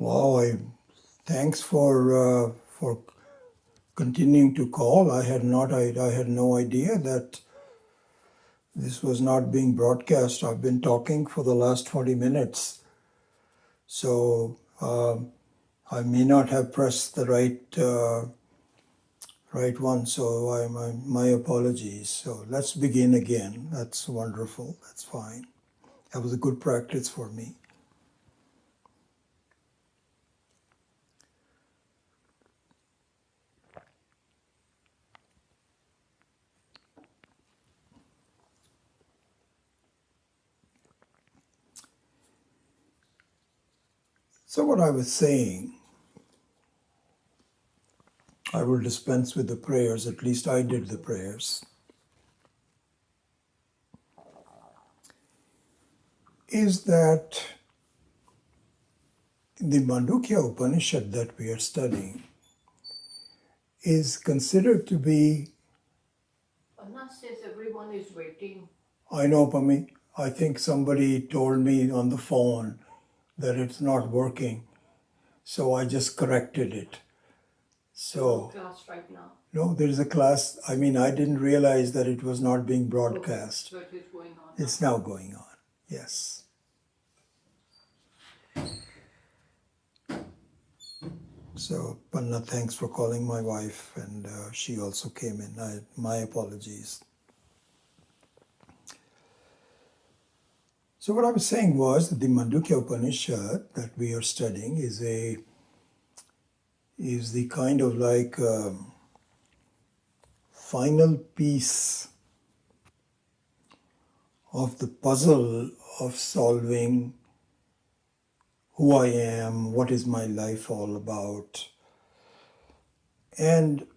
Wow, thanks for continuing to call. I had no idea that this was not being broadcast. I've been talking for the last 20 minutes, so I may not have pressed the right one. So my apologies. So let's begin again. That's wonderful. That's fine. That was a good practice for me. So what I was saying, I will dispense with the prayers. At least I did the prayers. Is that the Mandukya Upanishad that we are studying is considered to be... Anna says everyone is waiting. I know, Pami. I think somebody told me on the phone that it's not working. So I just corrected it. So, class right now. No, there is a class. I mean, I didn't realize that it was not being broadcast. Okay, so it is going on. It's now going on, yes. So, Panna, thanks for calling my wife, and she also came in. My apologies. So what I was saying was that the Mandukya Upanishad that we are studying is the kind of like final piece of the puzzle of solving who I am, what is my life all about, and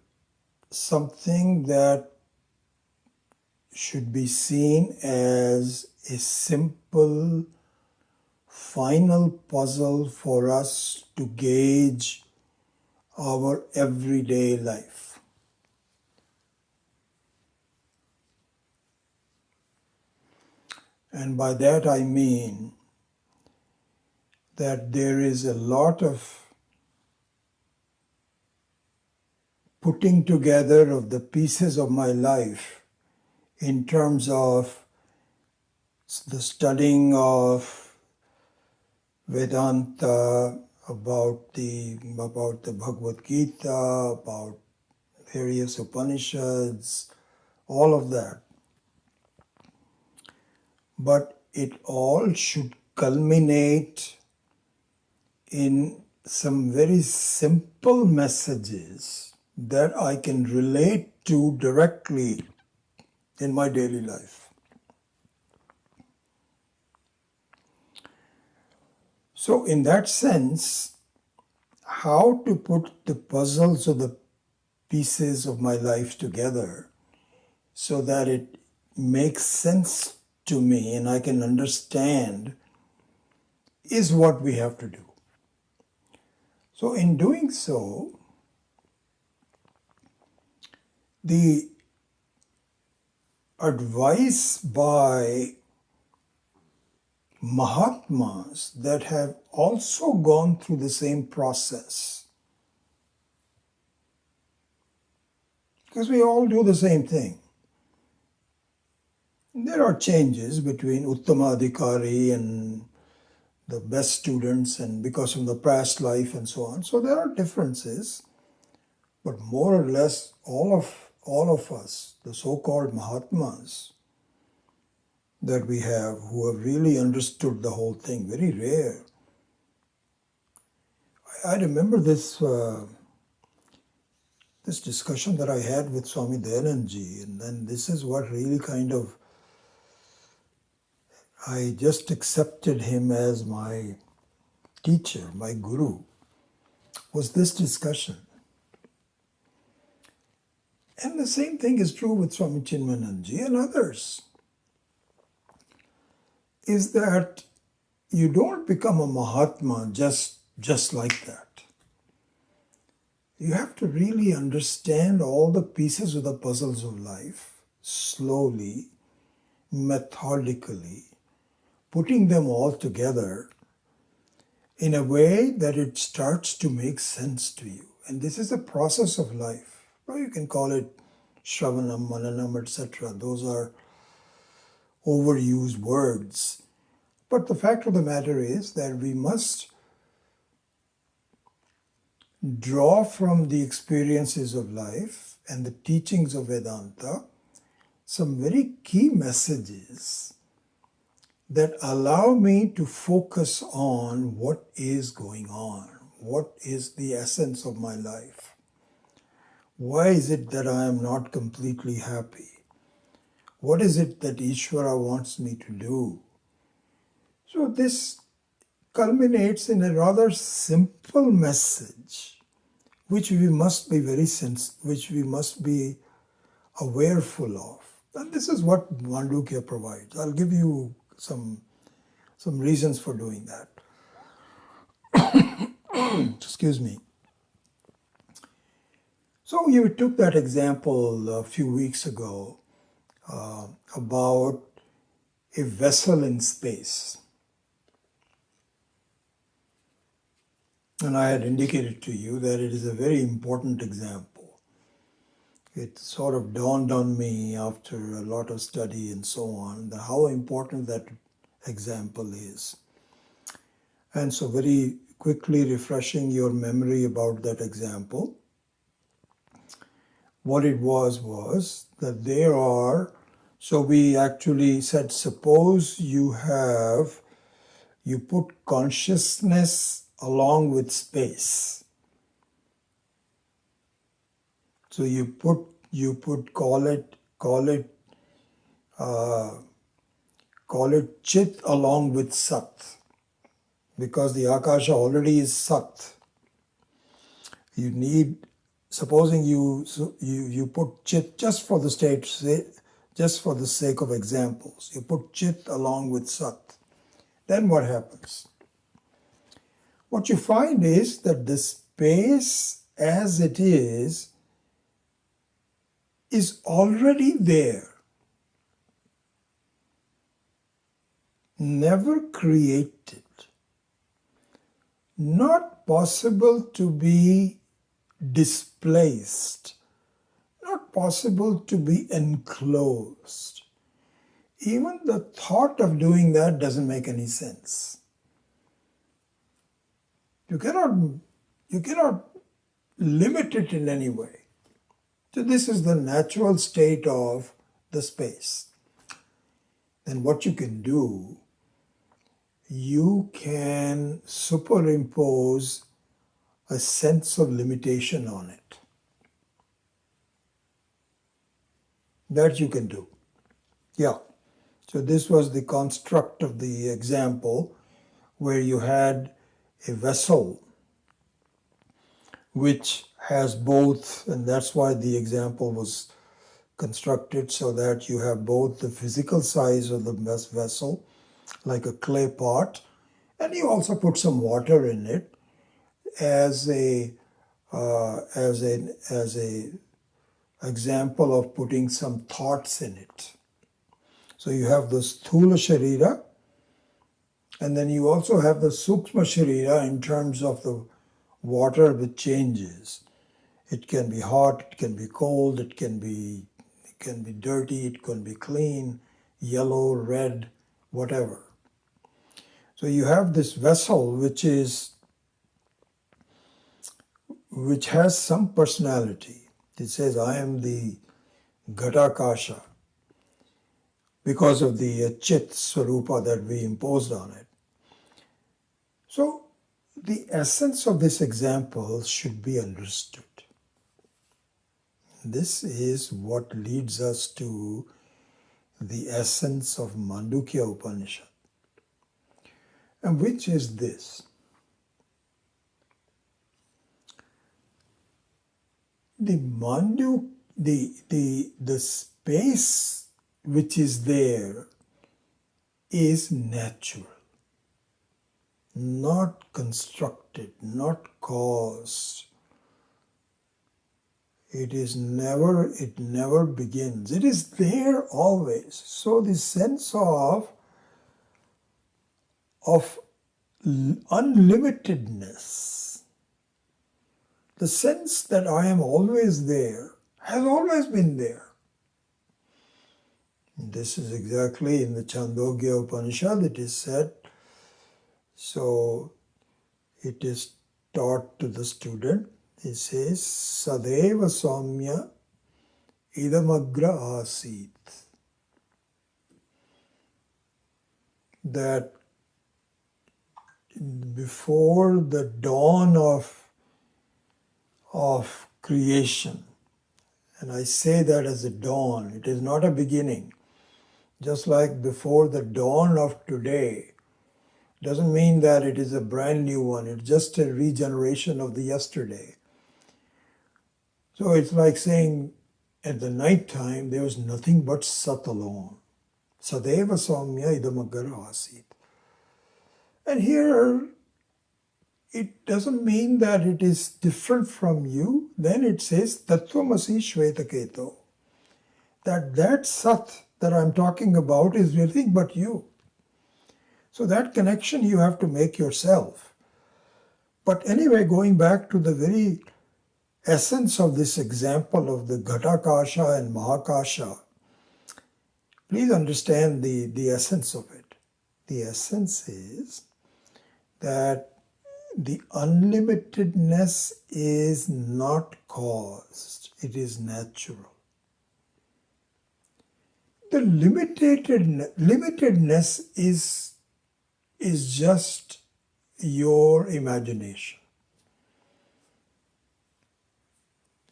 something that should be seen as a simple final puzzle for us to gauge our everyday life. And by that I mean that there is a lot of putting together of the pieces of my life in terms of the studying of Vedanta, about the Bhagavad Gita, about various Upanishads, all of that. But it all should culminate in some very simple messages that I can relate to directly in my daily life. So in that sense, how to put the puzzles or the pieces of my life together so that it makes sense to me and I can understand is what we have to do. So in doing so, the advice by Mahatmas that have also gone through the same process, because we all do the same thing. There are changes between Uttama Adhikari and the best students, and because of the past life and so on. So there are differences, but more or less all of us, the so-called Mahatmas that we have, who have really understood the whole thing, very rare. I remember this discussion that I had with Swami Dayanandji, and then this is what really kind of, I just accepted him as my teacher, my guru, was this discussion. And the same thing is true with Swami Chinmayananji and others, is that you don't become a Mahatma just like that. You have to really understand all the pieces of the puzzles of life, slowly, methodically, putting them all together in a way that it starts to make sense to you. And this is a process of life. Well, you can call it Shravanam, Mananam, etc. Those are overused words. But the fact of the matter is that we must draw from the experiences of life and the teachings of Vedanta some very key messages that allow me to focus on what is going on, what is the essence of my life. Why is it that I am not completely happy? What is it that Ishvara wants me to do? So this culminates in a rather simple message, which we must be which we must be awareful of. And this is what Mandukya provides. I'll give you some reasons for doing that. Excuse me. So you took that example a few weeks ago about a vessel in space. And I had indicated to you that it is a very important example. It sort of dawned on me after a lot of study and so on, that how important that example is. And so very quickly refreshing your memory about that example, what it was that there are, so we actually said, suppose you put consciousness along with space. So you put call it Chit along with Sat, because the Akasha already is Sat. You need, supposing you put Chit just for the sake of examples, you put Chit along with Sat, then what happens? What you find is that the space as it is already there, never created, not possible to be displaced, not possible to be enclosed. Even the thought of doing that doesn't make any sense. You cannot limit it in any way. So this is the natural state of the space. Then what you can do, you can superimpose a sense of limitation on it. That you can do. Yeah. So this was the construct of the example where you had a vessel which has both, and that's why the example was constructed, so that you have both the physical size of the vessel, like a clay pot, and you also put some water in it as a example of putting some thoughts in it. So you have the Sthula Sharira, and then you also have the Sukshma Sharira in terms of the water which changes. It can be hot, it can be cold, it can be dirty, it can be clean, yellow, red, whatever. So you have this vessel which has some personality. It says, I am the Ghatakasha, because of the Chit Swarupa that we imposed on it. So the essence of this example should be understood. This is what leads us to the essence of Mandukya Upanishad. And which is this? The space which is there is natural, not constructed, not caused. It never begins. It is there always. So the sense of unlimitedness, the sense that I am always there, has always been there. This is exactly in the Chandogya Upanishad it is said. So it is taught to the student. It says, Sadeva Saumya Idamagra Asit. That before the dawn of creation, and I say that as a dawn, it is not a beginning. Just like before the dawn of today, doesn't mean that it is a brand new one. It's just a regeneration of the yesterday. So it's like saying at the night time there was nothing but Sat alone. Sadeva Saumya Idamagar Asit. And here it doesn't mean that it is different from you. Then it says Tattvamasi Shvetaketo. That Sat that I'm talking about is nothing but you. So that connection you have to make yourself. But anyway, going back to the very essence of this example of the Ghatakasha and Mahakasha, please understand the essence of it. The essence is that the unlimitedness is not caused, it is natural. The limitedness is just your imagination.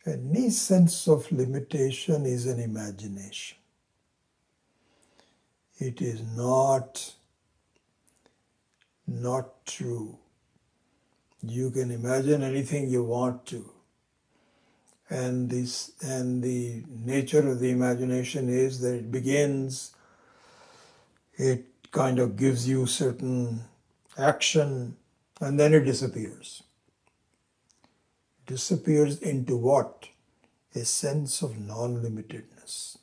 Any sense of limitation is an imagination. It is not true. You can imagine anything you want to. And the nature of the imagination is that it begins, it kind of gives you certain action, and then it disappears. Disappears into what? A sense of non-limitedness.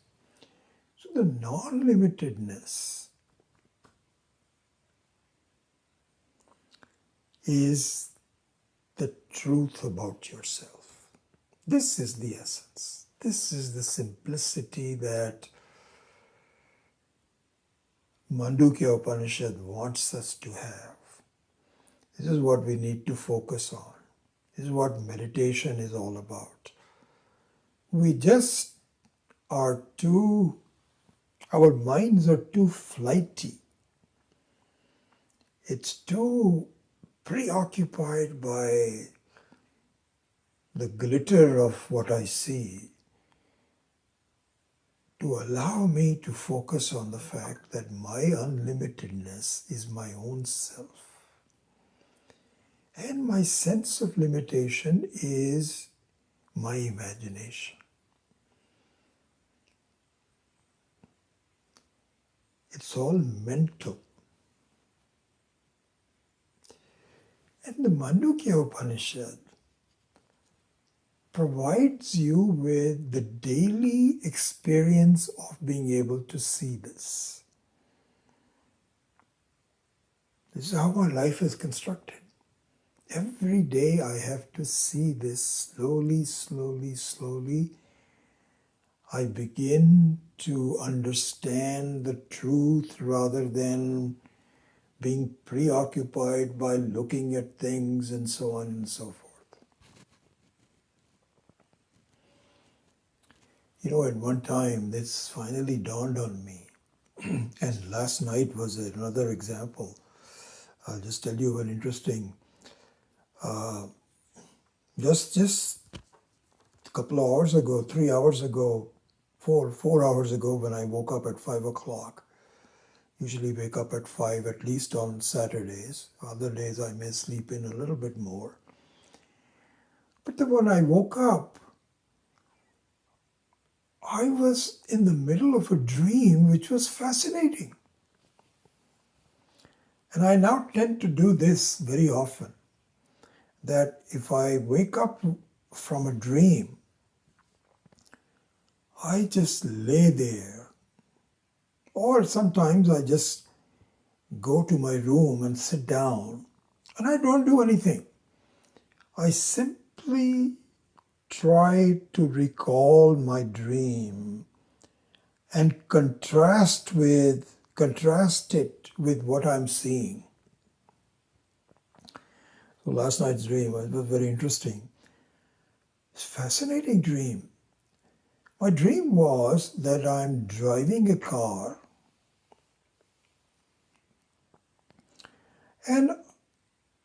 So the non-limitedness is the truth about yourself. This is the essence. This is the simplicity that Mandukya Upanishad wants us to have. This is what we need to focus on. This is what meditation is all about. We just are our minds are too flighty. It's too preoccupied by the glitter of what I see to allow me to focus on the fact that my unlimitedness is my own self. And my sense of limitation is my imagination. It's all mental. And the Mandukya Upanishad provides you with the daily experience of being able to see this. This is how my life is constructed. Every day I have to see this slowly, slowly, slowly. I begin to understand the truth rather than being preoccupied by looking at things and so on and so forth. At one time, this finally dawned on me. And last night was another example. I'll just tell you an interesting, just a couple of hours ago, 3 hours ago, 4 hours ago when I woke up at 5 o'clock. Usually wake up at 5, at least on Saturdays. Other days I may sleep in a little bit more. But then when I woke up, I was in the middle of a dream which was fascinating. And I now tend to do this very often, that if I wake up from a dream, I just lay there. Or sometimes I just go to my room and sit down And I don't do anything. I simply try to recall my dream and contrast it with what I'm seeing. So last night's dream was very interesting. It's a fascinating dream. My dream was that I'm driving a car and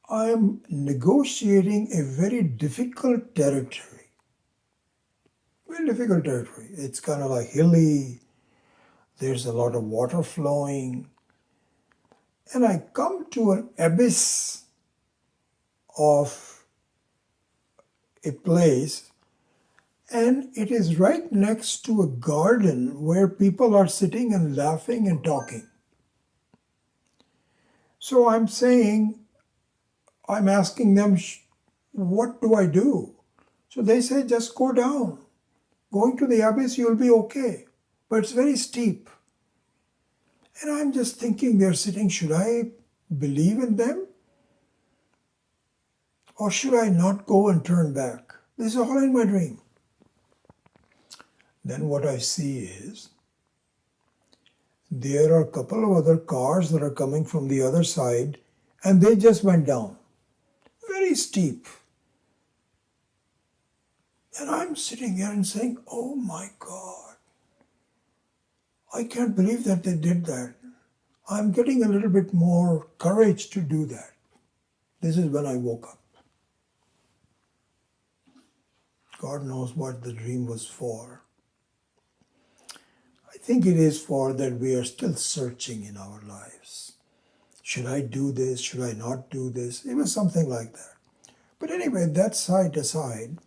I'm negotiating a very difficult territory. Very difficult territory. It's kind of like hilly, there's a lot of water flowing, and I come to an abyss of a place, and it is right next to a garden where people are sitting and laughing and talking. So I'm asking them, what do I do? So they say, just go down. Going to the abyss, you'll be okay. But it's very steep. And I'm just thinking, they're sitting, should I believe in them? Or should I not go and turn back? This is all in my dream. Then what I see is, there are a couple of other cars that are coming from the other side, and they just went down. Very steep. And I'm sitting here and saying, oh my God, I can't believe that they did that. I'm getting a little bit more courage to do that. This is when I woke up. God knows what the dream was for. I think it is for that we are still searching in our lives. Should I do this? Should I not do this? It was something like that. But anyway, that side aside,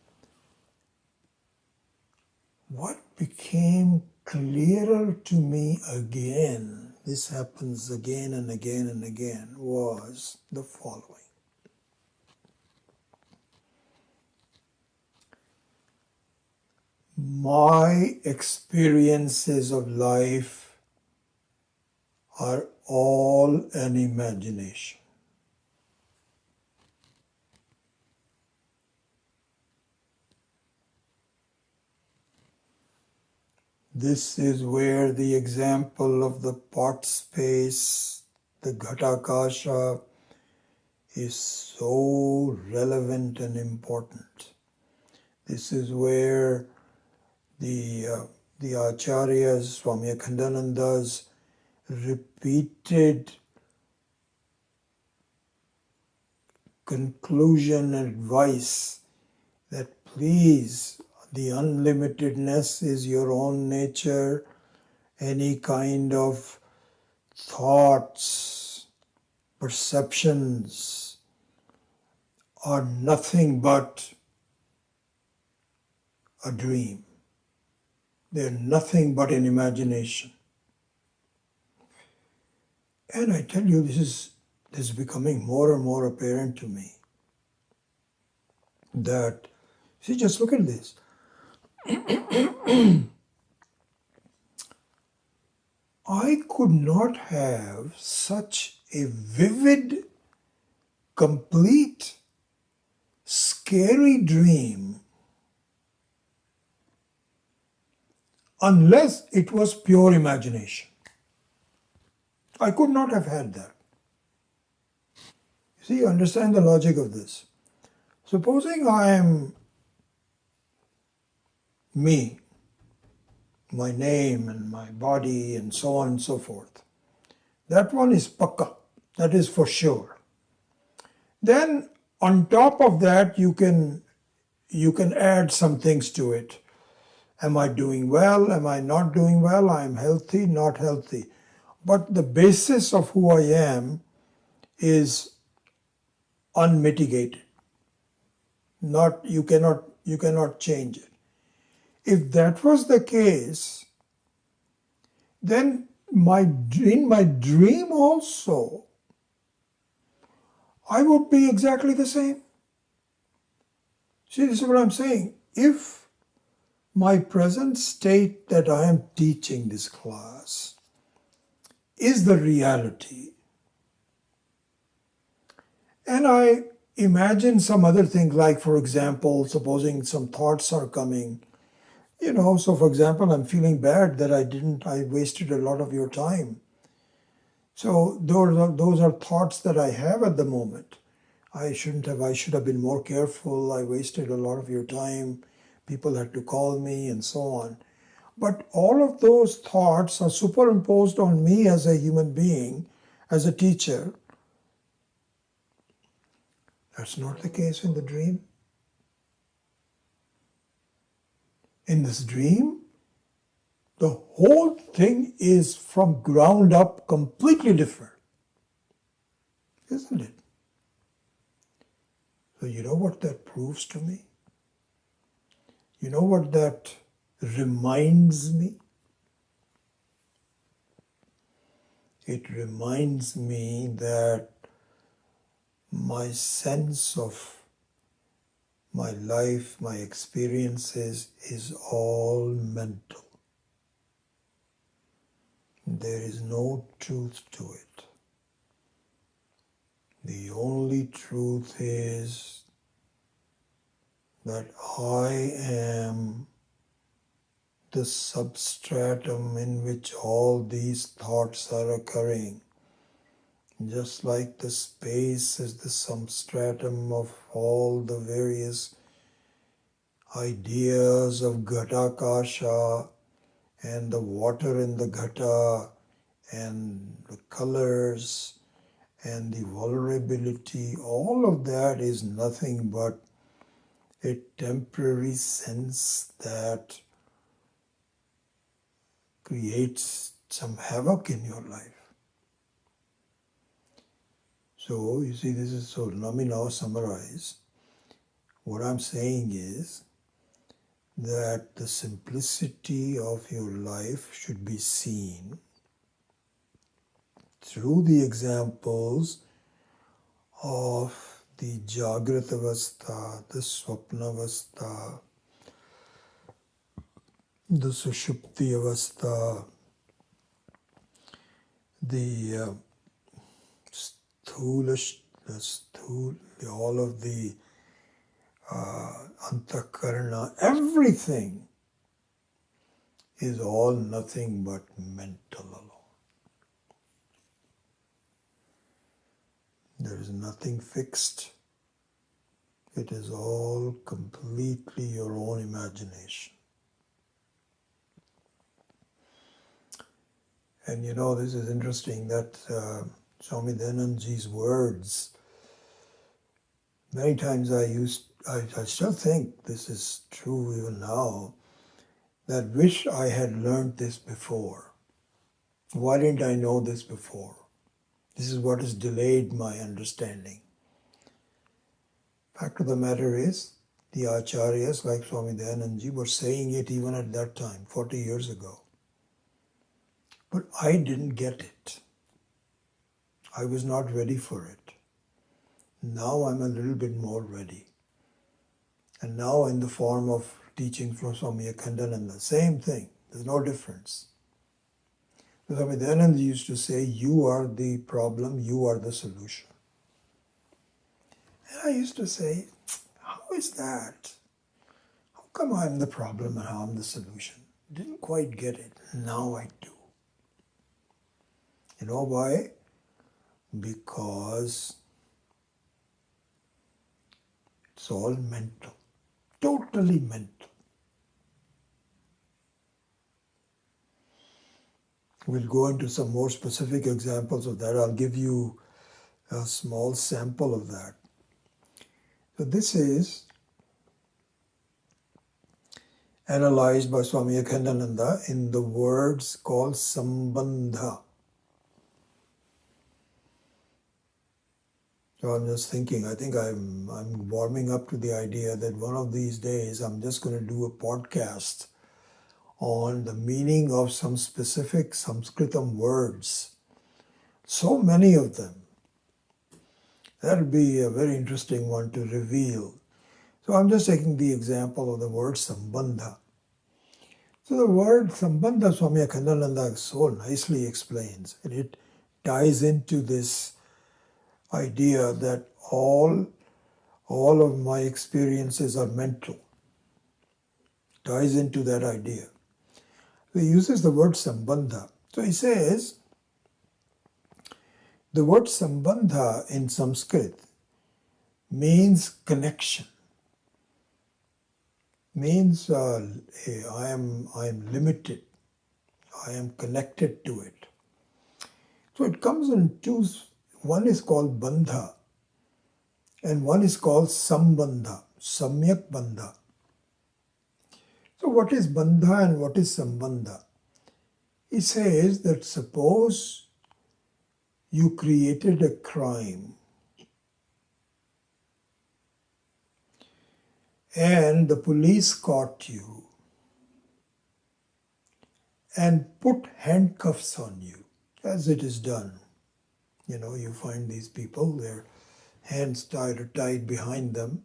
what became clearer to me again, this happens again and again and again, was the following. My experiences of life are all an imagination. This is where the example of the pot space, the ghatakasha, is so relevant and important. This is where the acharyas, Swami Akhandananda's repeated conclusion and advice that please, the unlimitedness is your own nature. Any kind of thoughts, perceptions are nothing but a dream. They're nothing but an imagination. And I tell you, this is becoming more and more apparent to me. That, see, just look at this. I could not have such a vivid, complete, scary dream unless it was pure imagination. I could not have had that. You see, understand the logic of this. Supposing I am me, my name and my body and so on and so forth. That one is pakka, that is for sure. Then on top of that you can add some things to it. Am I doing well? Am I not doing well? I am healthy, not healthy. But the basis of who I am is unmitigated. You cannot change it. If that was the case, then in my dream also, I would be exactly the same. See, this is what I'm saying. If my present state that I am teaching this class is the reality, And I imagine some other things, like, for example, supposing some thoughts are coming. So for example, I'm feeling bad that I wasted a lot of your time. So those are thoughts that I have at the moment. I should have been more careful. I wasted a lot of your time. People had to call me and so on. But all of those thoughts are superimposed on me as a human being, as a teacher. That's not the case in the dream. In this dream, the whole thing is from ground up completely different, isn't it? So you know what that proves to me? You know what that reminds me? It reminds me that my sense of my life, my experiences is all mental. There is no truth to it. The only truth is that I am the substratum in which all these thoughts are occurring. Just like the space is the substratum of all the various ideas of Ghatakasha and the water in the Ghata and the colors and the vulnerability, all of that is nothing but a temporary sense that creates some havoc in your life. So, you see, let me now summarize. What I'm saying is that the simplicity of your life should be seen through the examples of the Jagrata Avastha, the Swapna Avastha, the Sushupti Avastha, the all of the Antakarana, everything is all nothing but mental alone. There is nothing fixed. It is all completely your own imagination. And this is interesting that Swami Dayanandaji's words, many times I still think this is true even now, that wish I had learned this before. Why didn't I know this before? This is what has delayed my understanding. Fact of the matter is, the acharyas like Swami Dayanandaji were saying it even at that time, 40 years ago. But I didn't get it. I was not ready for it. Now I'm a little bit more ready. And now in the form of teaching from Swami Akhandananda, same thing. There's no difference. Swami Dayananda used to say, you are the problem, you are the solution. And I used to say, how is that? How come I'm the problem and how I'm the solution? Didn't quite get it. Now I do. You know why? Because it's all mental. Totally mental. We'll go into some more specific examples of that. I'll give you a small sample of that. So this is analyzed by Swami Akhandananda in the words called Sambandha. So I'm just thinking, I think I'm warming up to the idea that one of these days I'm just going to do a podcast on the meaning of some specific Sanskritam words. So many of them. That'll be a very interesting one to reveal. So I'm just taking the example of the word Sambandha. So the word Sambandha, Swami Akhandananda so nicely explains, and it ties into this idea that all of my experiences are mental. Ties into that idea. He uses the word sambandha. So he says the word sambandha in Sanskrit means connection. Means I am limited. I am connected to it. So it comes in two. One is called bandha, and one is called sambandha, samyak bandha. So what is bandha and what is sambandha? He says that suppose you created a crime and the police caught you and put handcuffs on you, as it is done. You know, you find these people, their hands tied behind them.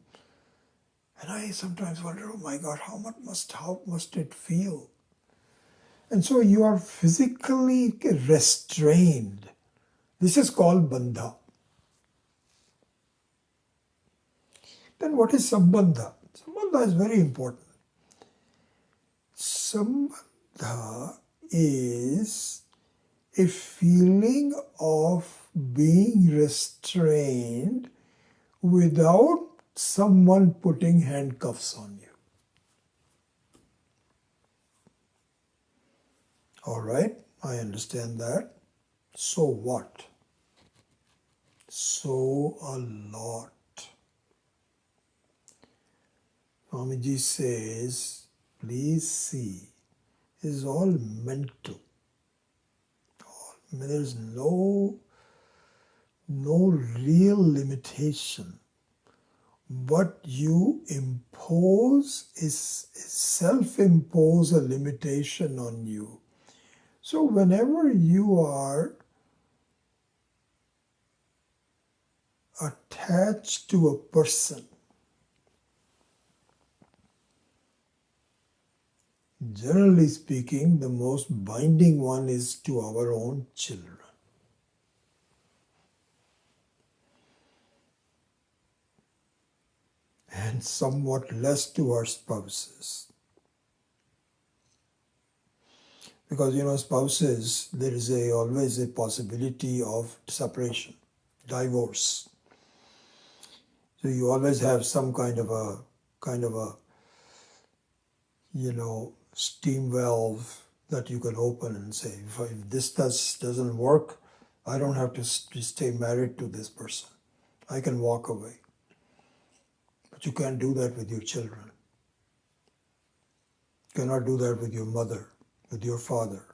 And I sometimes wonder, oh my God, how must it feel? And so you are physically restrained. This is called bandha. Then what is sambandha? Sambandha is very important. Sambandha is a feeling of being restrained without someone putting handcuffs on you. All right, I understand that. So what? So a lot. Swamiji says, please see, it is all mental. There is no real limitation. What you impose is self-impose a limitation on you. So whenever you are attached to a person, generally speaking, the most binding one is to our own children. And somewhat less to our spouses. Because, you know, spouses, there is always a possibility of separation, divorce. So you always have some kind of a you know, steam valve that you can open and say, if this doesn't work, I don't have to stay married to this person. I can walk away. But you can't do that with your children. You cannot do that with your mother, with your father.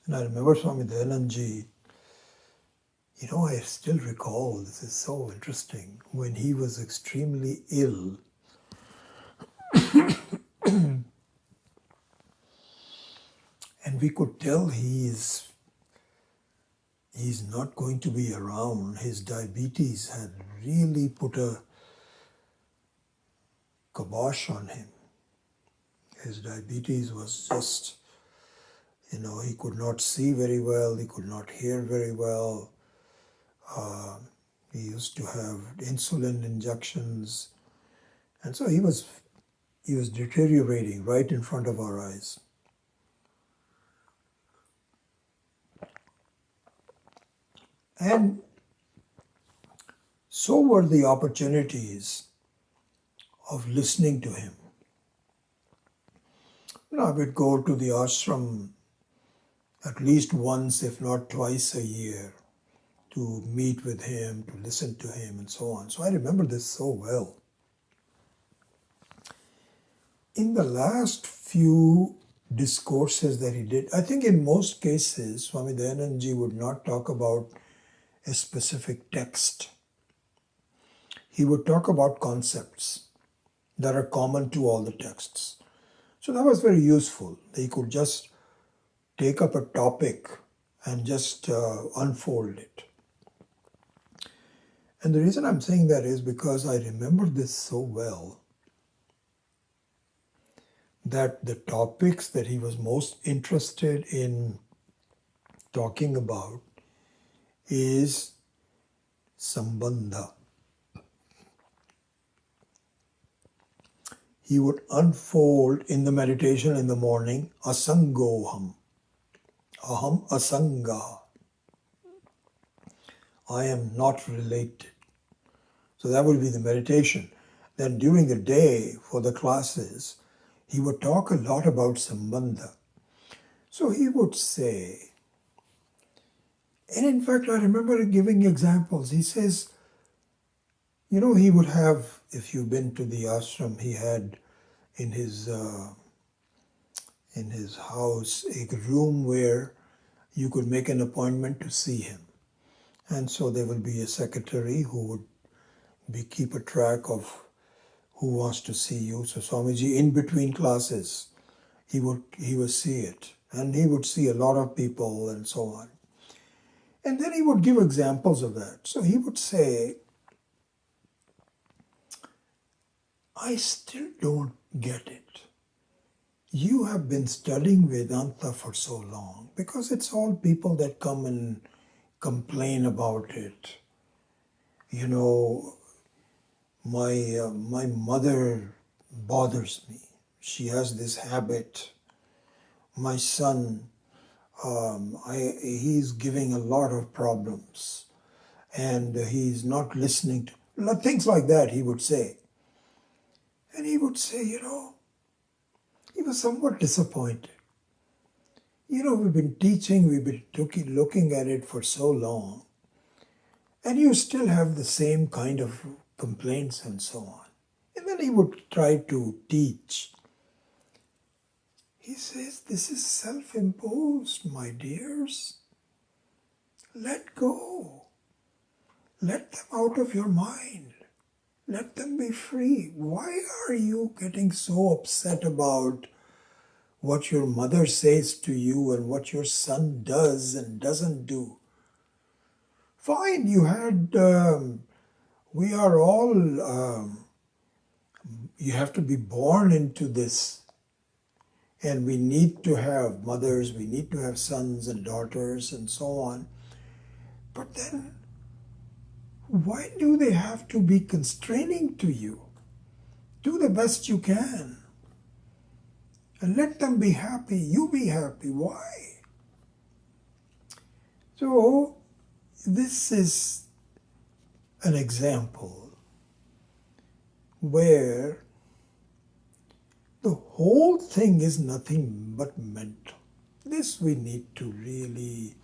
And I remember Swami Dayanandji, you know, I still recall, this is so interesting, when he was extremely ill, and we could tell he's not going to be around. His diabetes had really put a kibosh on him. His diabetes was just, you know, he could not see very well, he could not hear very well. He used to have insulin injections. And so he was deteriorating right in front of our eyes. And so were the opportunities of listening to him. You know, I would go to the ashram at least once, if not twice a year, to meet with him, to listen to him, and so on. So I remember this so well. In the last few discourses that he did, I think in most cases, Swami Dayanandji would not talk about a specific text. He would talk about concepts that are common to all the texts. So that was very useful. He could just take up a topic and just unfold it. And the reason I'm saying that is because I remember this so well, that the topics that he was most interested in talking about is sambandha. He would unfold in the meditation in the morning, asangoham, aham asanga, I am not related. So that would be the meditation. Then during the day for the classes, he would talk a lot about sambandha. So he would say, and in fact, I remember giving examples. He says, he would have, if you've been to the ashram, he had in his house a room where you could make an appointment to see him. And so there will be a secretary who would keep a track of who wants to see you. So Swamiji, in between classes, he would see it. And he would see a lot of people and so on. And then he would give examples of that. So he would say, I still don't get it. You have been studying Vedanta for so long, because it's all people that come and complain about it. My mother bothers me. She has this habit. My son, he's giving a lot of problems, and he's not listening to things like that. He would say, and he would say, he was somewhat disappointed. We've been teaching, we've been looking at it for so long, and you still have the same kind of complaints and so on. And then he would try to teach. He says, this is self-imposed, my dears. Let go. Let them out of your mind. Let them be free. Why are you getting so upset about what your mother says to you and what your son does and doesn't do? Fine, you had, we are all, you have to be born into this. And we need to have mothers, we need to have sons and daughters and so on. But then, why do they have to be constraining to you? Do the best you can. And let them be happy. You be happy. Why? So, this is an example where the whole thing is nothing but mental. This we need to really,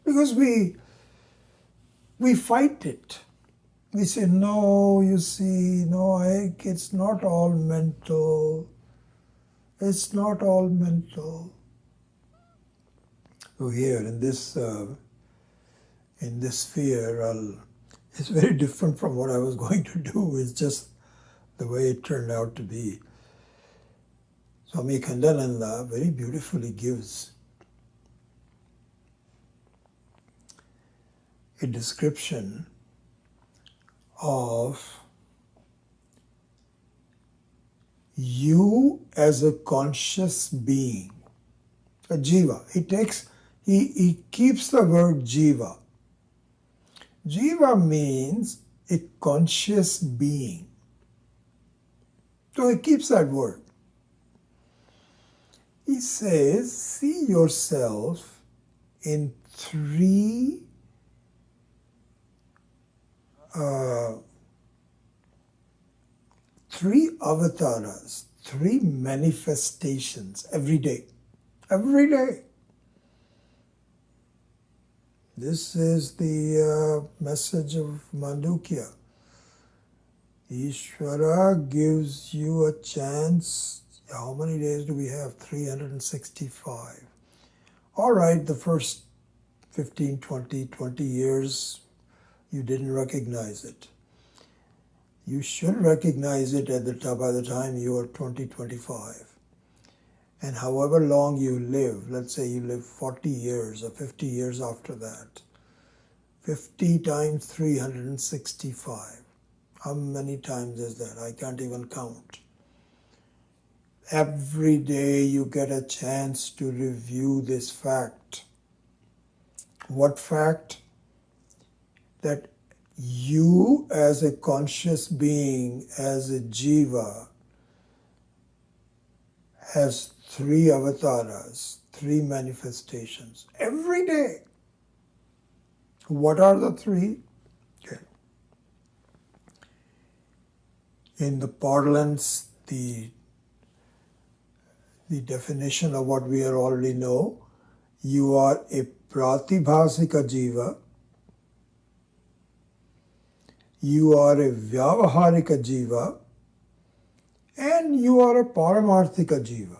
because we fight it. We say, no, it's not all mental. It's not all mental. So here in this sphere, it's very different from what I was going to do. It's just the way it turned out to be. Swami Khandananda very beautifully gives a description of you as a conscious being, a jiva. He keeps the word jiva. Jiva means a conscious being. So he keeps that word. He says, see yourself in three avataras, three manifestations every day. Every day. This is the message of Mandukya. Ishvara gives you a chance. How many days do we have? 365. All right, the first 15, 20 years, you didn't recognize it. You should recognize it by the time you are 20, 25. And however long you live, let's say you live 40 years or 50 years after that, 50 times 365. How many times is that? I can't even count. Every day you get a chance to review this fact. What fact? That you as a conscious being, as a jiva, has three avatars, three manifestations every day. What are the three? Okay. In the parlance, the definition of what we already know, you are a pratibhasika jiva, you are a vyavaharika jiva, and you are a paramarthika jiva.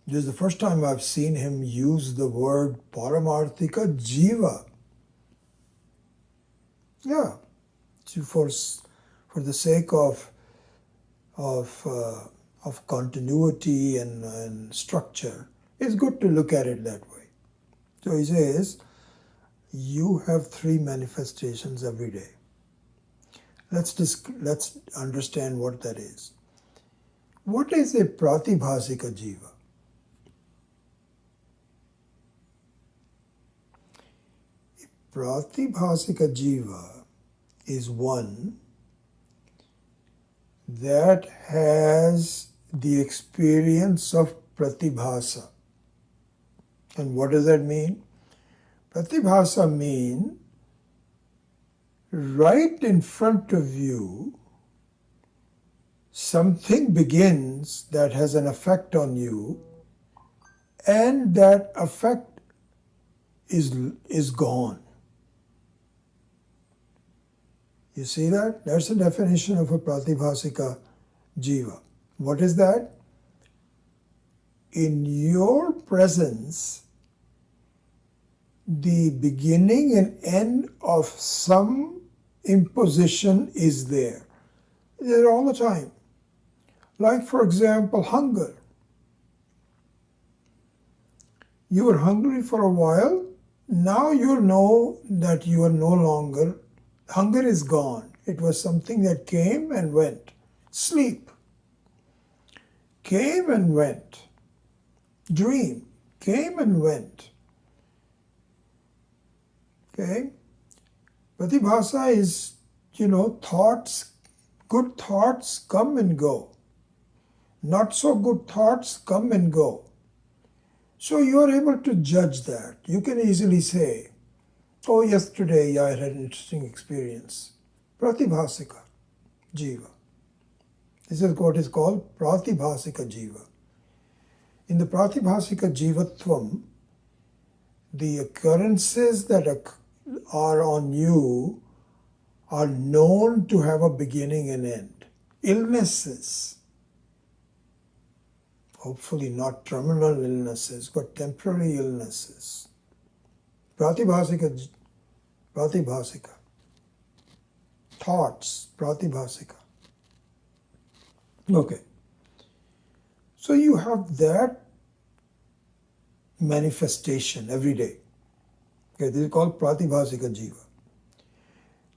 This is the first time I've seen him use the word paramarthika jiva. Yeah, for the sake of continuity and structure, it's good to look at it that way. So he says, you have three manifestations every day. Let's understand what that is. What is a pratibhasika jiva? Pratibhasika jiva is one that has the experience of pratibhasa. And what does that mean? Pratibhasa means right in front of you, something begins that has an effect on you, and that effect is gone. You see that? That's the definition of a pratibhasika jiva. What is that? In your presence, the beginning and end of some imposition is there. They're all the time. Like, for example, hunger. You were hungry for a while. Now you know that you are no longer. Hunger is gone. It was something that came and went. Sleep came and went. Dream came and went. Okay? Pratibhasa is, thoughts, good thoughts come and go. Not so good thoughts come and go. So you are able to judge that. You can easily say, oh, yesterday I had an interesting experience. Pratibhasika jiva. This is what is called pratibhasika jiva. In the pratibhasika jivatvam, the occurrences that are on you are known to have a beginning and end. Illnesses, hopefully not terminal illnesses, but temporary illnesses. Pratibhasika. Thoughts, pratibhasika. Okay. So you have that manifestation every day. Okay, this is called pratibhasika jiva.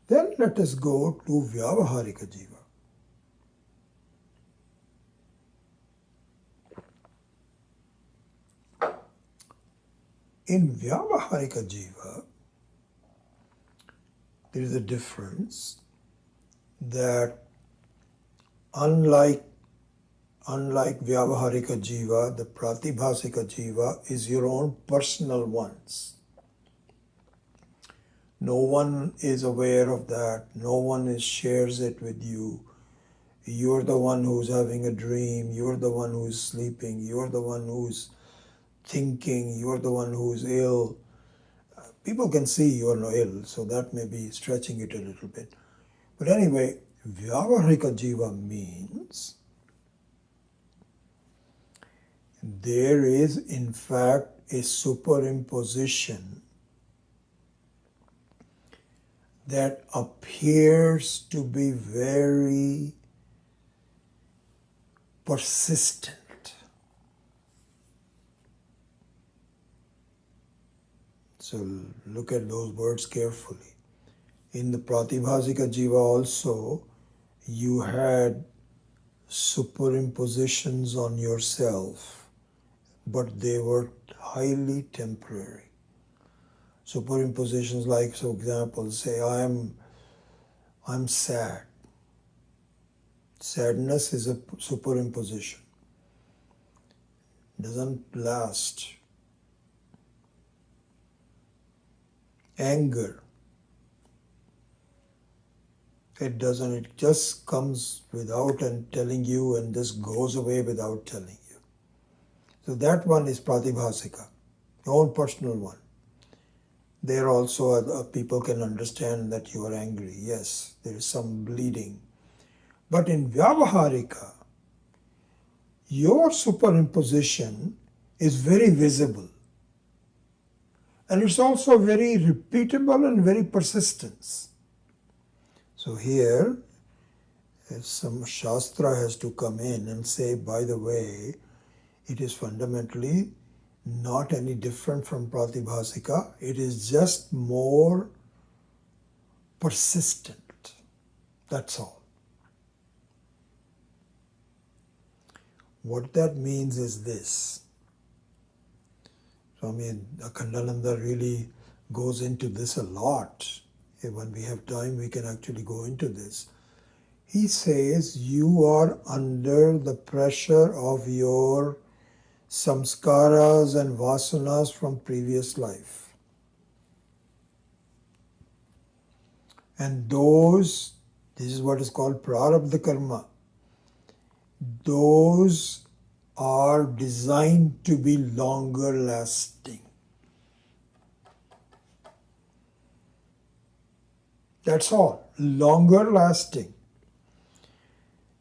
Then let us go to vyavaharika jiva. In vyavaharika jiva, there is a difference that unlike vyavaharika jiva, the pratibhasika jiva is your own personal ones. No one is aware of that. No one shares it with you. You're the one who's having a dream. You're the one who's sleeping. You're the one who's thinking. You're the one who's ill. People can see you're not ill, so that may be stretching it a little bit. But anyway, vyavaharika jiva means there is in fact a superimposition that appears to be very persistent. So look at those words carefully. In the pratibhasika jiva also, you had superimpositions on yourself, but they were highly temporary. Superimpositions like, for example, say I'm sad. Sadness is a superimposition. Doesn't last. Anger. It doesn't. It just comes without and telling you and just goes away without telling you. So that one is pratibhasika, your own personal one. There also people can understand that you are angry. Yes, there is some bleeding. But in vyavaharika, your superimposition is very visible. And it's also very repeatable and very persistent. So here, some Shastra has to come in and say, by the way, it is fundamentally not any different from pratibhasika. It is just more persistent. That's all. What that means is this. So, Akhandananda really goes into this a lot. When we have time, we can actually go into this. He says, you are under the pressure of your samskaras and vasanas from previous life. And those, this is what is called prarabdha karma, those are designed to be longer lasting. That's all. Longer lasting.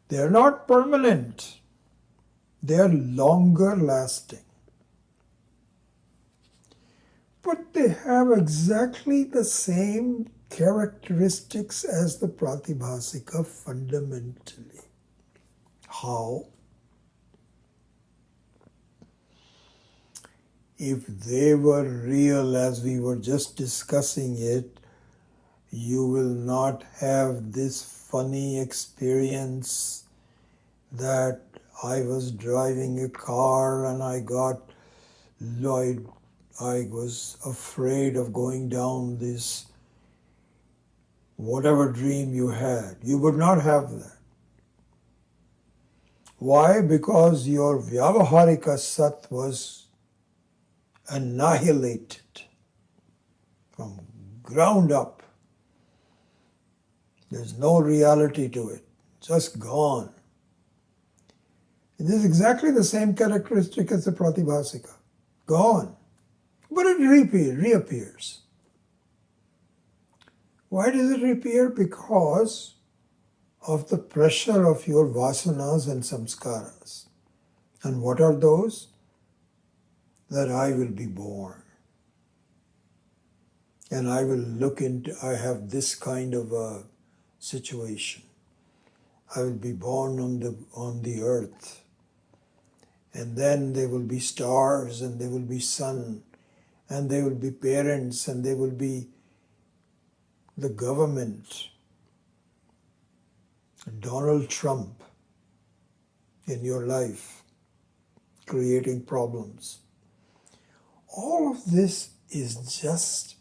They're not permanent. They're longer lasting. But they have exactly the same characteristics as the pratibhasika fundamentally. How? If they were real as we were just discussing it, you will not have this funny experience that I was driving a car and I was afraid of going down this whatever dream you had. You would not have that. Why? Because your vyavaharika sat was annihilated from ground up. There's no reality to it, just gone. It is exactly the same characteristic as the pratibhasika, gone. But it reappears. Why does it reappear? Because of the pressure of your vasanas and samskaras. And what are those? That I will be born. And I have this kind of a situation. I will be born on the earth. And then there will be stars and there will be sun and there will be parents and there will be the government, Donald Trump in your life, creating problems. All of this is just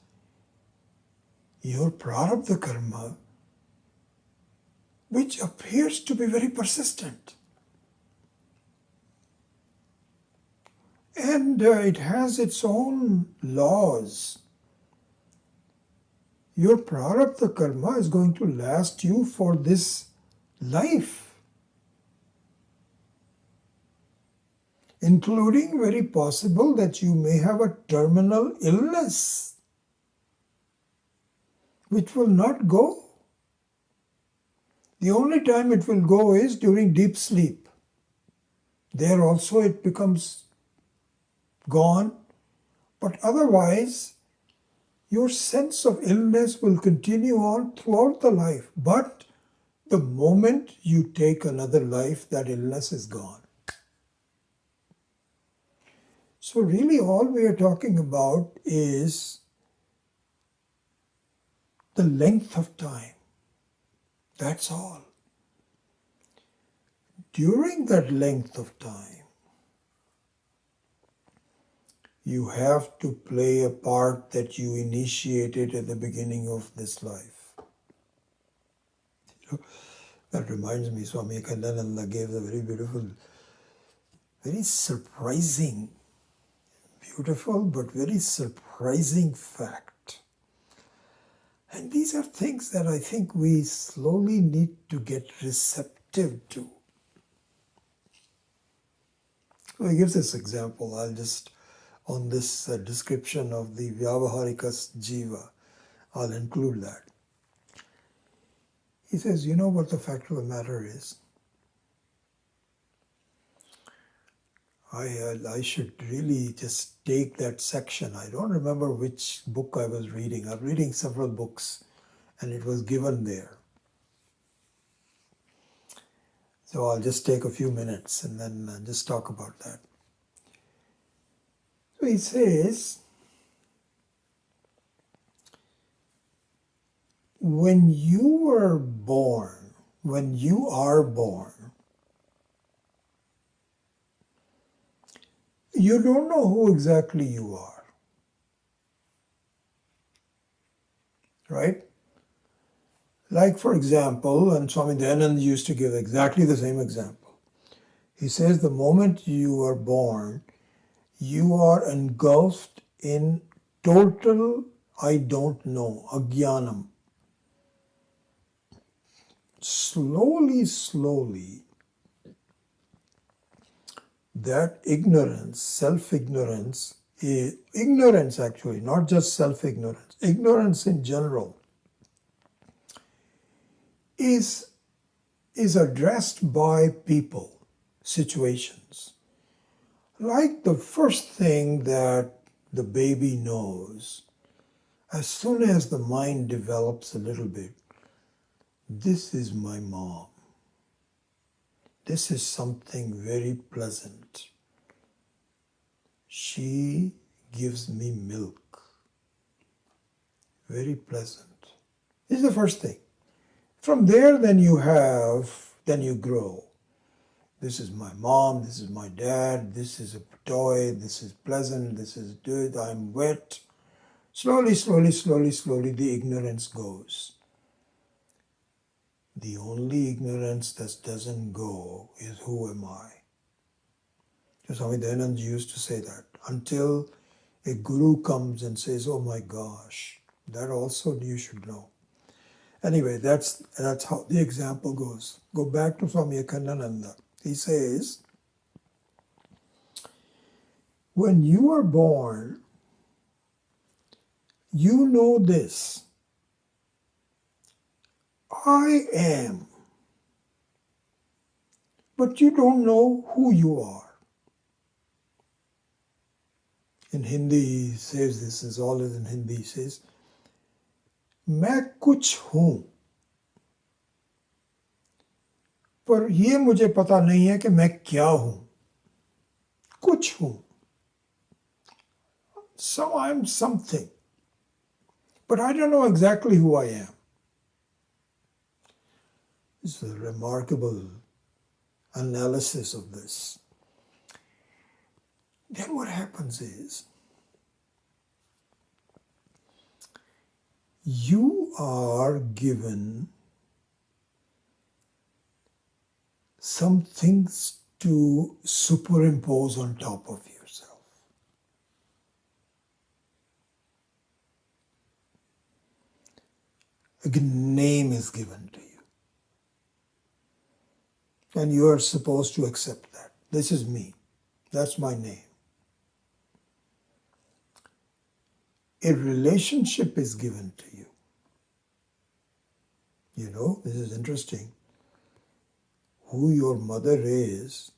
your prarabdha karma, which appears to be very persistent. And it has its own laws. Your prarabdha karma is going to last you for this life, including very possible that you may have a terminal illness which will not go. The only time it will go is during deep sleep. There also it becomes gone, but otherwise your sense of illness will continue on throughout the life. But the moment you take another life, that illness is gone. So really all we are talking about is the length of time. That's all. During that length of time, you have to play a part that you initiated at the beginning of this life. That reminds me, Swami Kandananda gave a very beautiful, very surprising, beautiful but very surprising fact. And these are things that I think we slowly need to get receptive to. So he gives this example. I'll just, on this description of the Vyavaharikas Jiva, I'll include that. He says, you know what the fact of the matter is? I should really just take that section. I don't remember which book I was reading. I'm reading several books and it was given there. So I'll just take a few minutes and then just talk about that. So he says, when you are born, you don't know who exactly you are. Right? Like, for example, and Swami Dayananda used to give exactly the same example. He says the moment you are born, you are engulfed in total I don't know, ajnanam. Slowly, that ignorance, self-ignorance, ignorance actually, not just self-ignorance, ignorance in general, is addressed by people, situations. Like the first thing that the baby knows, as soon as the mind develops a little bit, this is my mom. This is something very pleasant. She gives me milk. Very pleasant. This is the first thing. From there, then you grow. This is my mom, this is my dad, this is a toy, this is pleasant, this is good, I'm wet. Slowly, the ignorance goes. The only ignorance that doesn't go is who am I? Swami Dayananda used to say that. Until a guru comes and says, oh my gosh, that also you should know. Anyway, that's how the example goes. Go back to Swami Akhandananda. He says, when you are born, you know this. I am. But you don't know who you are. In Hindi, he says this is always in Hindi, he says, मैं कुछ हूं, पर ये मुझे पता नहीं है कि मैं क्या हूं. कुछ हूं. So I'm something. But I don't know exactly who I am. It's a remarkable analysis of this. Then what happens is, you are given some things to superimpose on top of yourself. A name is given to you. And you are supposed to accept that. This is me. That's my name. A relationship is given to you. You know, this is interesting. Who your mother is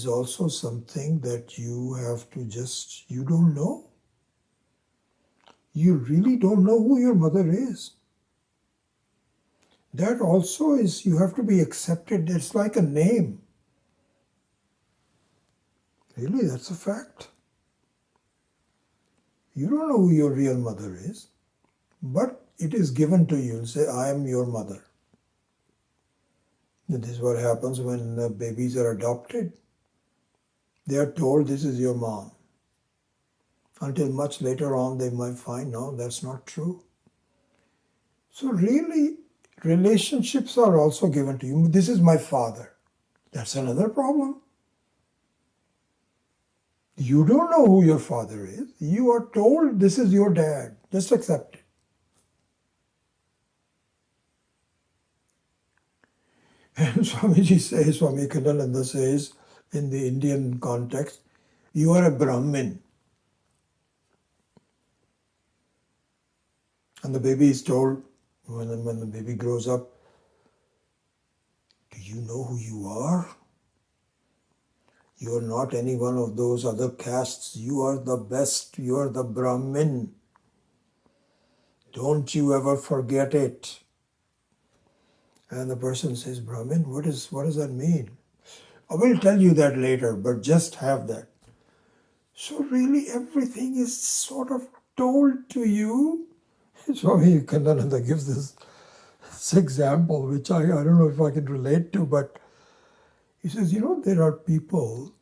also something that you have to you don't know. You really don't know who your mother is. That also is, you have to be accepted. It's like a name. Really, that's a fact. You don't know who your real mother is, but it is given to you. Say, I am your mother. And this is what happens when babies are adopted. They are told, this is your mom. until much later on they might find, no, that's not true. So really, relationships are also given to you. This is my father. That's another problem. You don't know who your father is. You are told this is your dad. Just accept it. And Swamiji says, Swami Kandananda says, in the Indian context, you are a Brahmin. And the baby is told, when the baby grows up, do you know who you are? You are not any one of those other castes. You are the best. You are the Brahmin. Don't you ever forget it. And the person says, Brahmin, what does that mean? I will tell you that later, but just have that. So really everything is sort of told to you. Swami Kandananda gives this example, which I don't know if I can relate to, but he says, there are people,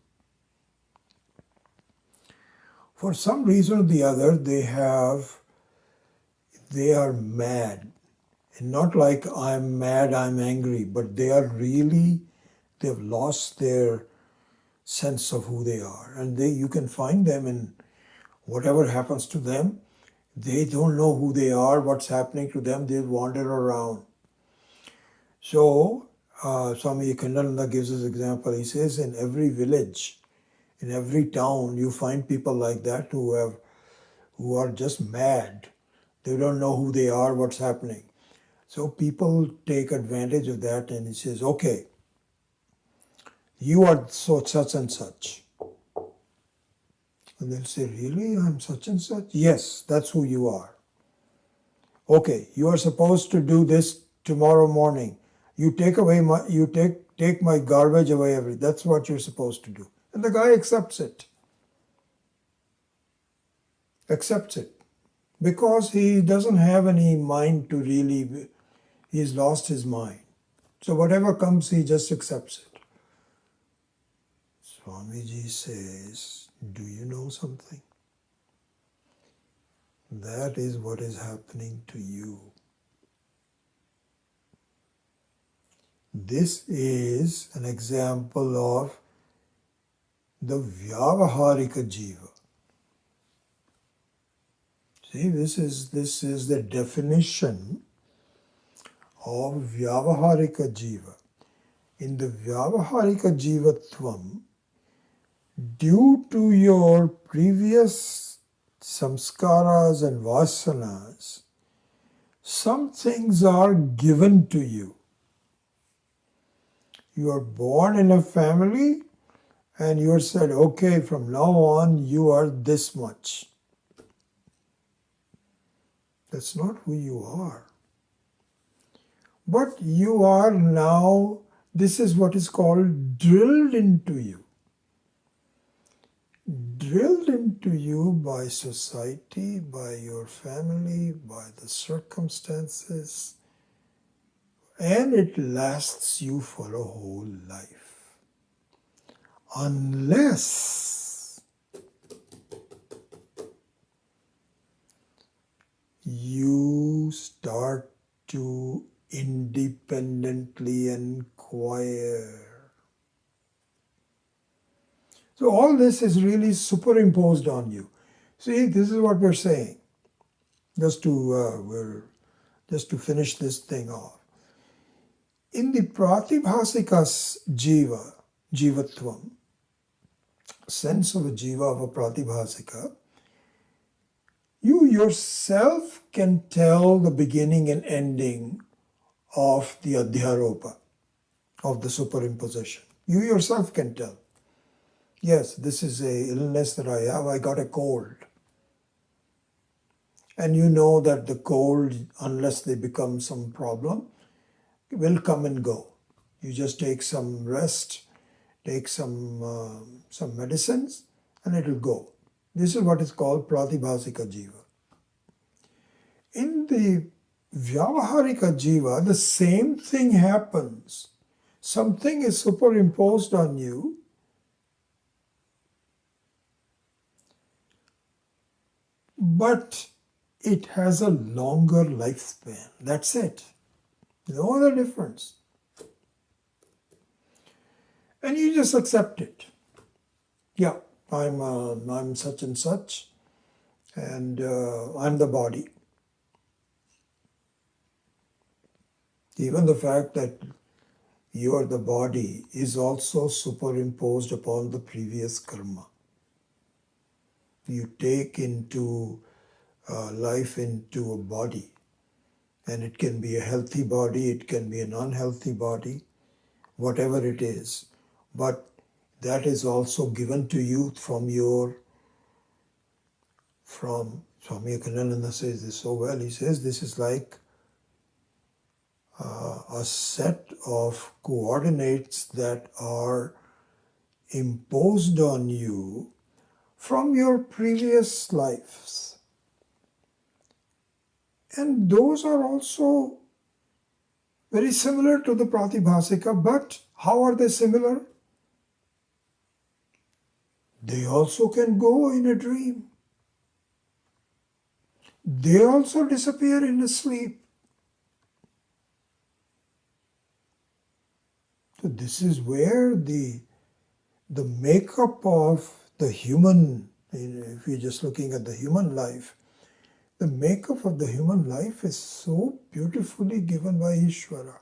for some reason or the other, they are mad. And not like I'm mad, I'm angry, but they've lost their sense of who they are. And you can find them in whatever happens to them. They don't know who they are, what's happening to them. They wander around. So, Swami Kandananda gives this example. He says, in every village, in every town, you find people like that who are just mad. They don't know who they are, what's happening. So people take advantage of that, and he says, okay, you are such and such. And they'll say, really? I'm such and such? Yes, that's who you are. Okay, you are supposed to do this tomorrow morning. You take my garbage away that's what you're supposed to do. And the guy accepts it. Because he doesn't have any mind to really, he's lost his mind. So whatever comes, he just accepts it. Swamiji says, do you know something? That is what is happening to you. This is an example of the Vyavaharika Jiva. See, this is the definition of Vyavaharika Jiva. In the Vyavaharika Jivatvam, due to your previous samskaras and vasanas, some things are given to you. You are born in a family and you are said, okay, from now on you are this much. That's not who you are. But you are now, this is what is called drilled into you. Drilled into you by society, by your family, by the circumstances, and it lasts you for a whole life. Unless you start to independently inquire. So all this is really superimposed on you. See, this is what we're saying. Just to finish this thing off. In the Pratibhasikas Jivatvam, sense of a Jiva, of a Pratibhasika, you yourself can tell the beginning and ending of the Adhyaropa, of the superimposition. You yourself can tell. Yes, this is a illness that I have. I got a cold. And you know that the cold, unless they become some problem, will come and go. You just take some rest, take some medicines, and it will go. This is what is called Pratibhasika Jiva. In the Vyavaharika Jiva, the same thing happens. Something is superimposed on you, but it has a longer lifespan. That's it. No other difference. And you just accept it. Yeah, I'm such and such, and I'm the body. Even the fact that you are the body is also superimposed upon the previous karma. You take into life into a body, and it can be a healthy body, it can be an unhealthy body, whatever it is. But that is also given to you from Swami Akhandananda says this so well. He says this is like a set of coordinates that are imposed on you from your previous lives. And those are also very similar to the Pratibhasika, but how are they similar? They also can go in a dream. They also disappear in a sleep. So this is where the makeup of the human, if you're just looking at the human life, the makeup of the human life is so beautifully given by Ishvara.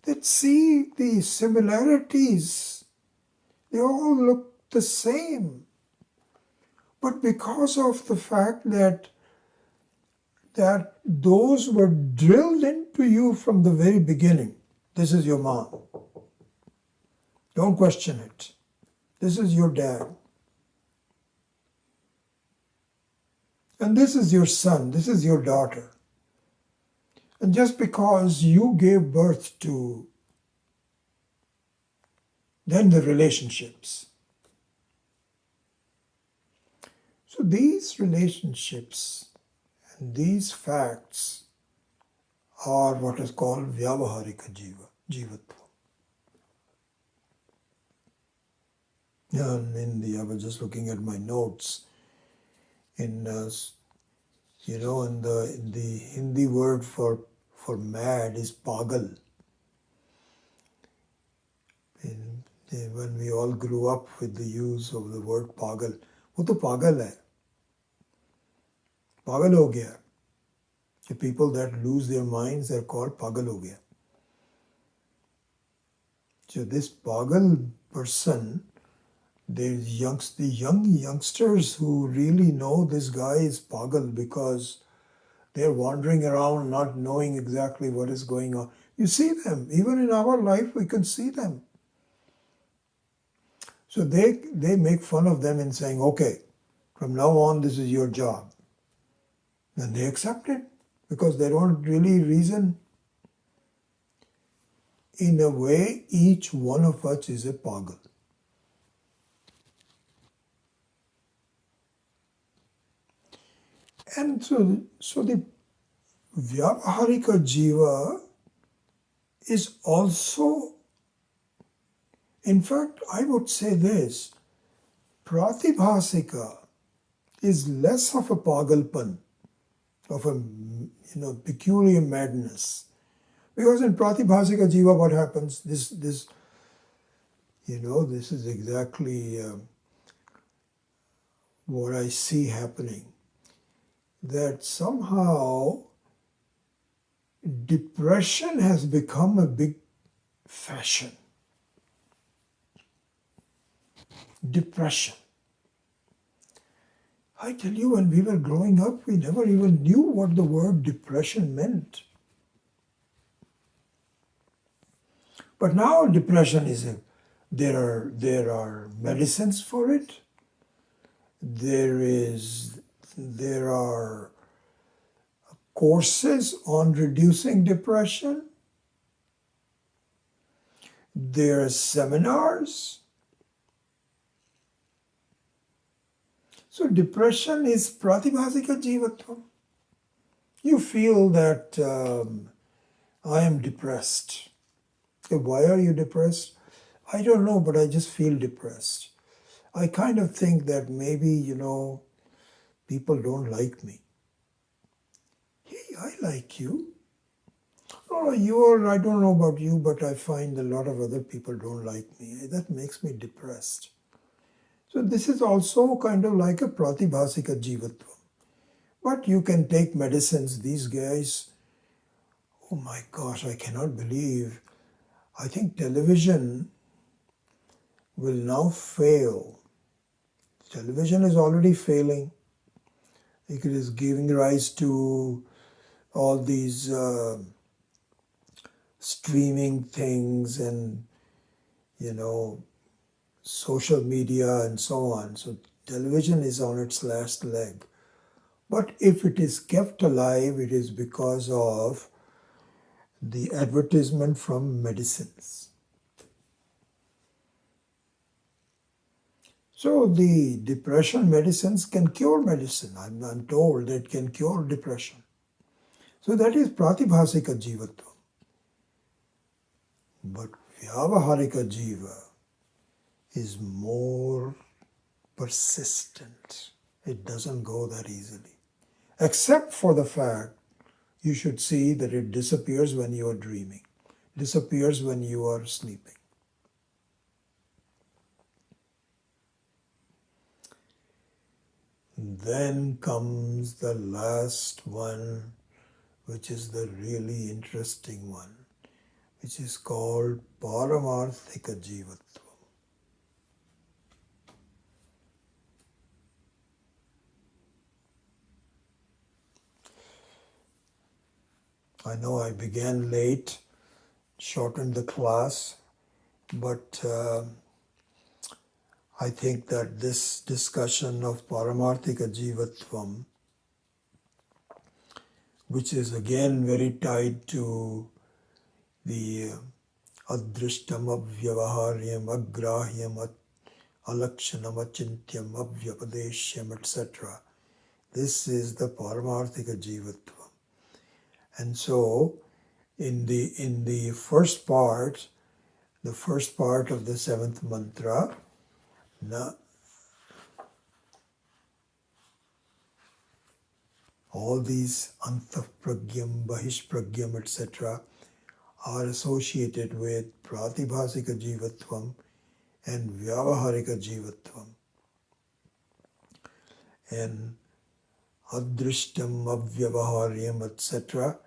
That see the similarities, they all look the same. But because of the fact that those were drilled into you from the very beginning, this is your mom. Don't question it. This is your dad. And this is your son, this is your daughter. And just because you gave birth to then the relationships. So these relationships and these facts are what is called Vyavaharika Jivatva. And I was just looking at my notes. In in the Hindi word for mad is pagal. When we all grew up with the use of the word pagal, वो तो पागल है, पागल हो गया. The people that lose their minds, they're called pagal ho gaya. So this pagal person, the young youngsters who really know this guy is pagal because they're wandering around not knowing exactly what is going on. You see them. Even in our life, we can see them. So they make fun of them in saying, okay, from now on, this is your job. And they accept it because they don't really reason. In a way, each one of us is a pagal. And so the Vyavaharika Jiva is also, in fact, I would say this, Pratibhasika is less of a pagalpan, of a peculiar madness. Because in Pratibhasika Jiva, what happens? This is exactly what I see happening. That somehow depression has become a big fashion. Depression. I tell you, when we were growing up, we never even knew what the word depression meant. But now depression there are medicines for it. There are courses on reducing depression. There are seminars. So depression is Pratibhasika Jivatva. You feel that I am depressed. Why are you depressed? I don't know, but I just feel depressed. I kind of think that maybe, people don't like me. Hey, I like you. Oh, I don't know about you, but I find a lot of other people don't like me. That makes me depressed. So this is also kind of like a pratibhasika jivatva. But you can take medicines. These guys, oh my gosh, I cannot believe. I think television will now fail. Television is already failing. It is giving rise to all these streaming things and, social media and so on. So television is on its last leg. But if it is kept alive, it is because of the advertisement from medicines. So the depression medicines can cure medicine. I'm told that it can cure depression. So that is pratibhasika jivatva. But vyavaharika jiva is more persistent. It doesn't go that easily. Except for the fact you should see that it disappears when you are dreaming, disappears when you are sleeping. Then comes the last one, which is the really interesting one, which is called Paramarthika Jivatva. I know I began late, shortened the class, but I think that this discussion of Paramarthika Jivatvam, which is again very tied to the adrishtam avyavaharyam agrahyam alakshanam achintyam avyapadeshyam, etc. This is the Paramarthika Jivatva. And so in the first part of the seventh mantra, all these antah-pragyam, bahish-pragyam, etc. are associated with pratibhasika jivatvam and vyavaharika jivatvam. And adrishtam, avyavaharyam, etc.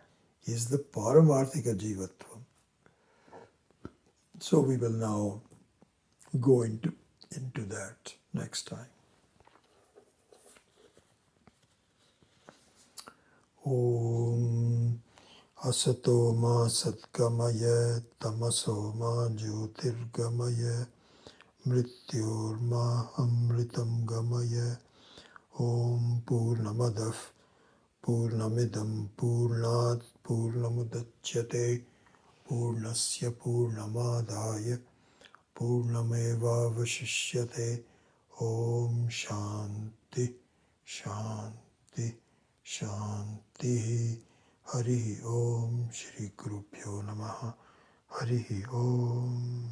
is the paramarthika jivatvam. So we will now go into that next time. Om asato ma satgamaya tamaso ma jyotirgamaya mrityor ma amritam gamaya. Om purnamadav purnamidam purnat purnamudachyate purnasya purnamadaya purnameva vashishyate. Om shanti shanti shanti. Hari Om. Shri Gurubhyo Namaha. Hari Om.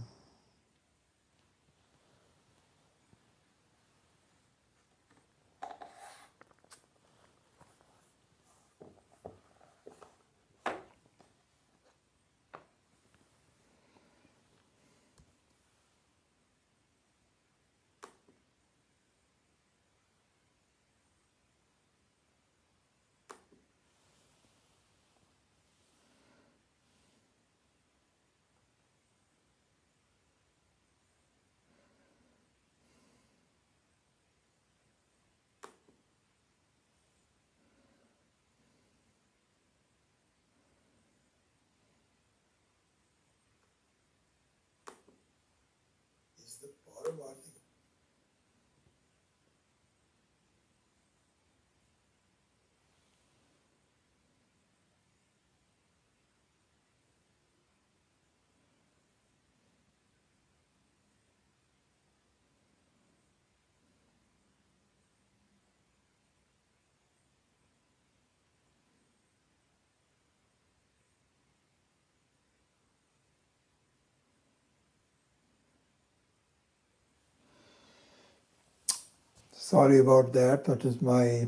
Sorry about that. That is my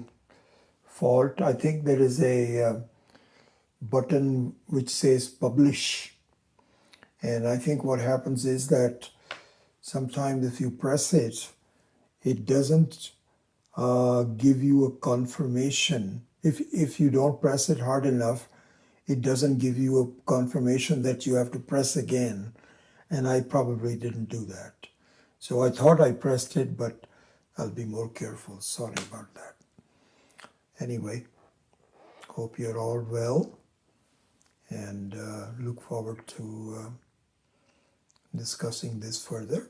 fault. I think there is a button which says publish. And I think what happens is that sometimes if you press it, it doesn't give you a confirmation. If you don't press it hard enough, it doesn't give you a confirmation that you have to press again. And I probably didn't do that. So I thought I pressed it, but I'll be more careful. Sorry about that. Anyway, hope you're all well and look forward to discussing this further.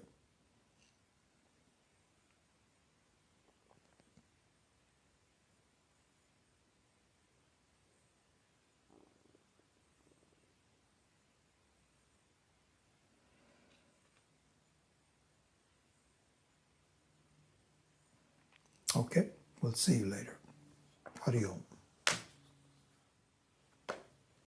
Okay, we'll see you later. Hari Om.